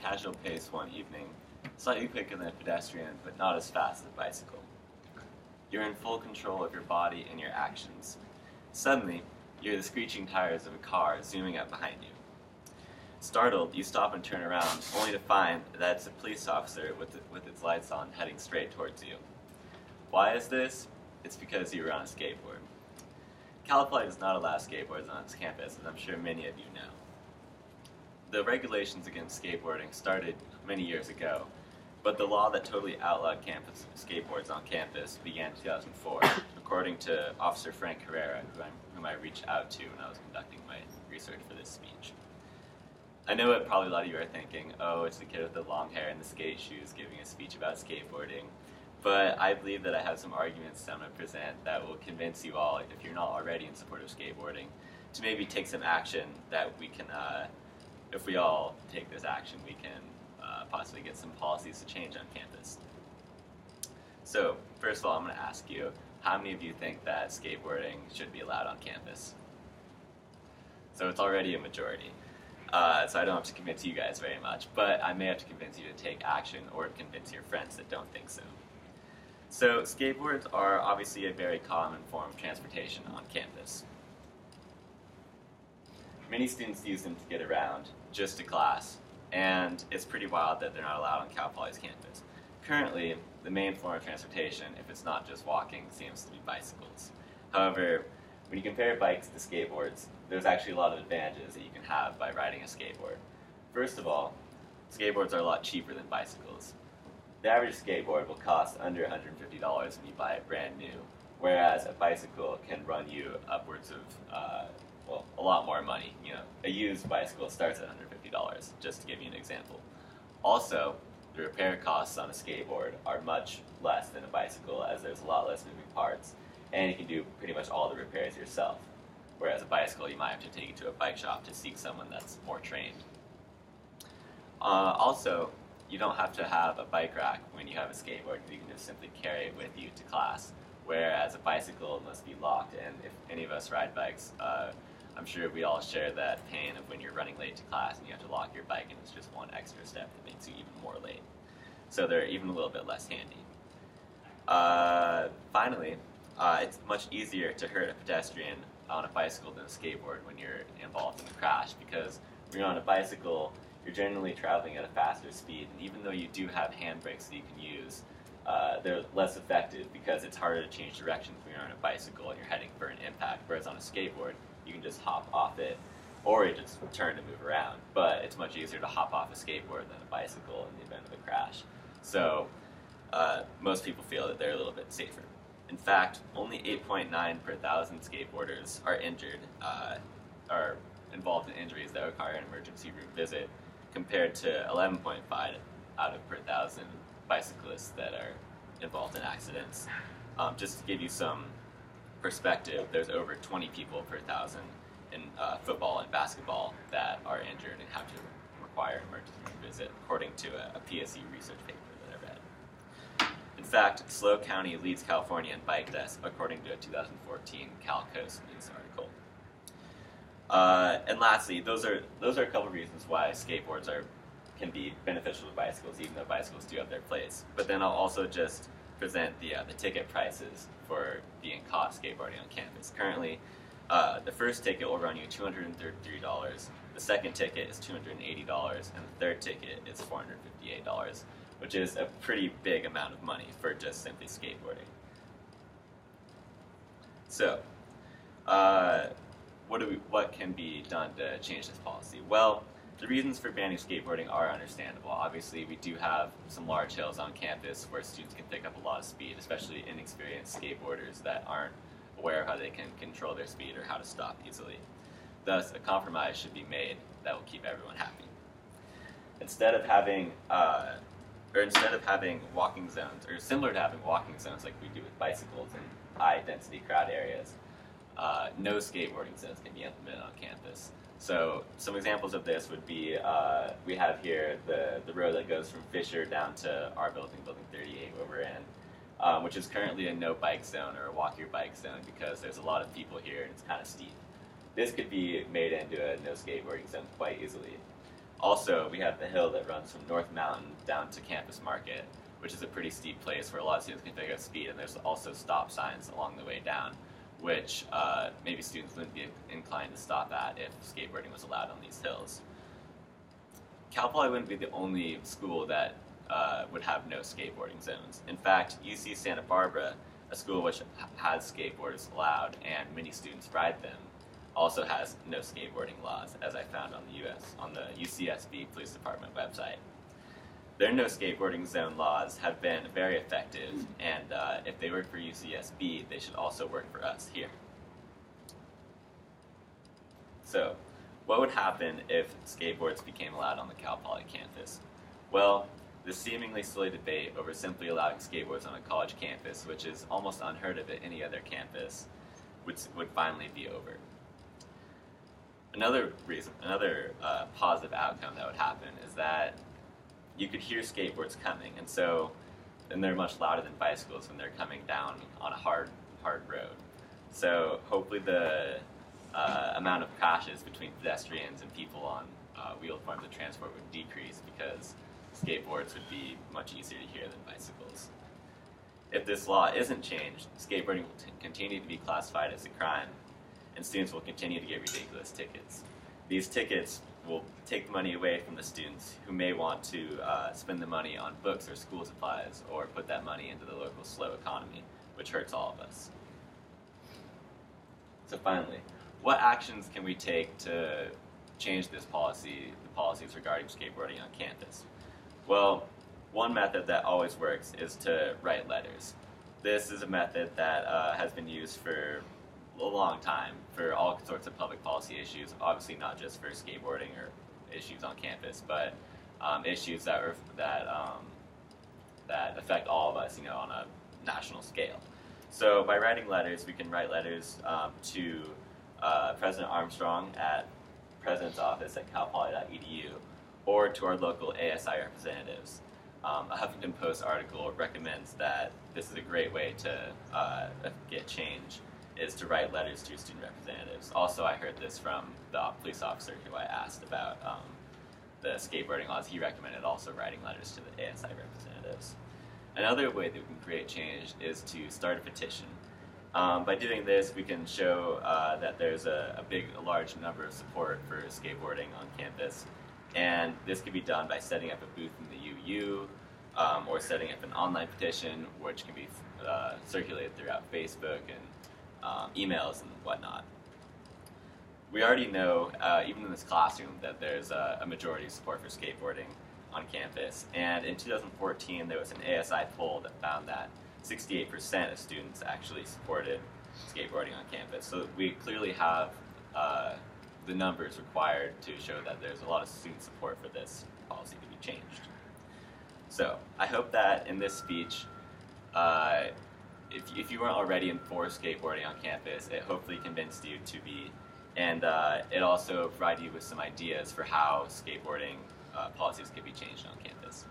casual pace one evening, slightly quicker than a pedestrian, but not as fast as a bicycle. You're in full control of your body and your actions. Suddenly, you hear the screeching tires of a car zooming up behind you. Startled, you stop and turn around, only to find that it's a police officer with its lights on heading straight towards you. Why is this? It's because you were on a skateboard. Cal Poly does not allow skateboards on its campus, as I'm sure many of you know. The regulations against skateboarding started many years ago, but the law that totally outlawed campus skateboards on campus began in 2004, according to Officer Frank Herrera, whom I reached out to when I was conducting my research for this speech. I know what probably a lot of you are thinking, oh, it's the kid with the long hair and the skate shoes giving a speech about skateboarding, but I believe that I have some arguments that I'm going to present that will convince you all, if you're not already in support of skateboarding, to maybe take some action that we can, if we all take this action, we can possibly get some policies to change on campus. So, first of all, I'm going to ask you, how many of you think that skateboarding should be allowed on campus? So it's already a majority. So I don't have to convince you guys very much, but I may have to convince you to take action or convince your friends that don't think so. So skateboards are obviously a very common form of transportation on campus. Many students use them to get around, just to class, and it's pretty wild that they're not allowed on Cal Poly's campus. Currently, the main form of transportation, if it's not just walking, seems to be bicycles. However, when you compare bikes to skateboards, there's actually a lot of advantages that you can have by riding a skateboard. First of all, skateboards are a lot cheaper than bicycles. The average skateboard will cost under $150 when you buy it brand new, whereas a bicycle can run you upwards of, a lot more money. You know, a used bicycle starts at $150, just to give you an example. Also, the repair costs on a skateboard are much less than a bicycle, as there's a lot less moving parts, and you can do pretty much all the repairs yourself. Whereas a bicycle, you might have to take it to a bike shop to seek someone that's more trained. Also, you don't have to have a bike rack when you have a skateboard. You can just simply carry it with you to class. Whereas a bicycle must be locked, and if any of us ride bikes, I'm sure we all share that pain of when you're running late to class and you have to lock your bike, and it's just one extra step that makes you even more late. So they're even a little bit less handy. Finally, it's much easier to hurt a pedestrian on a bicycle than a skateboard when you're involved in a crash, because when you're on a bicycle, you're generally traveling at a faster speed, and even though you do have handbrakes that you can use, they're less effective because it's harder to change directions when you're on a bicycle and you're heading for an impact, whereas on a skateboard, you can just hop off it, or you just turn to move around, but it's much easier to hop off a skateboard than a bicycle in the event of a crash. So most people feel that they're a little bit safer. In fact, only 8.9 per 1,000 skateboarders are injured, are involved in injuries that require an emergency room visit, compared to 11.5 out of per 1,000 bicyclists that are involved in accidents. Just to give you some perspective, there's over 20 people per 1,000 in football and basketball that are injured and have to require an emergency room visit, according to a PSE research paper that I read. In fact, SLO County leads California in bike deaths, according to a 2014 CalCoast news article. And lastly, those are a couple of reasons why skateboards can be beneficial to bicycles, even though bicycles do have their place. But then I'll also just present the ticket prices for being caught skateboarding on campus. Currently, the first ticket will run you $233, the second ticket is $280, and the third ticket is $458, which is a pretty big amount of money for just simply skateboarding. So, what can be done to change this policy? Well, the reasons for banning skateboarding are understandable. Obviously, we do have some large hills on campus where students can pick up a lot of speed, especially inexperienced skateboarders that aren't aware of how they can control their speed or how to stop easily. Thus, a compromise should be made that will keep everyone happy. Instead of having walking zones, or similar to having walking zones like we do with bicycles in high-density crowd areas, no skateboarding zones can be implemented on campus. So some examples of this would be, we have here the road that goes from Fisher down to our building, Building 38, where we're in, which is currently a no bike zone or a walk your bike zone because there's a lot of people here and it's kind of steep. This could be made into a no skateboarding zone quite easily. Also, we have the hill that runs from North Mountain down to Campus Market, which is a pretty steep place where a lot of students can pick up speed, and there's also stop signs along the way down, which maybe students wouldn't be inclined to stop at if skateboarding was allowed on these hills. Cal Poly wouldn't be the only school that would have no skateboarding zones. In fact, UC Santa Barbara, a school which has skateboarders allowed and many students ride them, also has no skateboarding laws, as I found on the UCSB Police Department website. Their no skateboarding zone laws have been very effective, and if they work for UCSB, they should also work for us here. So, what would happen if skateboards became allowed on the Cal Poly campus? Well, the seemingly silly debate over simply allowing skateboards on a college campus, which is almost unheard of at any other campus, would finally be over. Another positive outcome that would happen is that you could hear skateboards coming, and they're much louder than bicycles when they're coming down on a hard road. So hopefully the amount of crashes between pedestrians and people on wheeled forms of transport would decrease because skateboards would be much easier to hear than bicycles. If this law isn't changed, skateboarding will continue to be classified as a crime, and students will continue to get ridiculous tickets. These tickets will take the money away from the students who may want to spend the money on books or school supplies, or put that money into the local slow economy, which hurts all of us. So finally, what actions can we take to change this policy, the policies regarding skateboarding on campus? Well, one method that always works is to write letters. This is a method that has been used for a long time for all sorts of public policy issues, obviously not just for skateboarding or issues on campus, but issues that affect all of us, on a national scale. So by writing letters, we can write letters to President Armstrong at President's Office at calpoly.edu, or to our local ASI representatives. A Huffington Post article recommends that this is a great way to get change, is to write letters to your student representatives. Also, I heard this from the police officer who I asked about the skateboarding laws. He recommended also writing letters to the ASI representatives. Another way that we can create change is to start a petition. By doing this, we can show that there's a large number of support for skateboarding on campus, and this can be done by setting up a booth in the UU, or setting up an online petition, which can be circulated throughout Facebook and emails and whatnot. We already know, even in this classroom, that there's a majority of support for skateboarding on campus, and in 2014 there was an ASI poll that found that 68% of students actually supported skateboarding on campus. So we clearly have the numbers required to show that there's a lot of student support for this policy to be changed. So I hope that in this speech, if you weren't already for skateboarding on campus, it hopefully convinced you to be, and it also provided you with some ideas for how skateboarding policies could be changed on campus.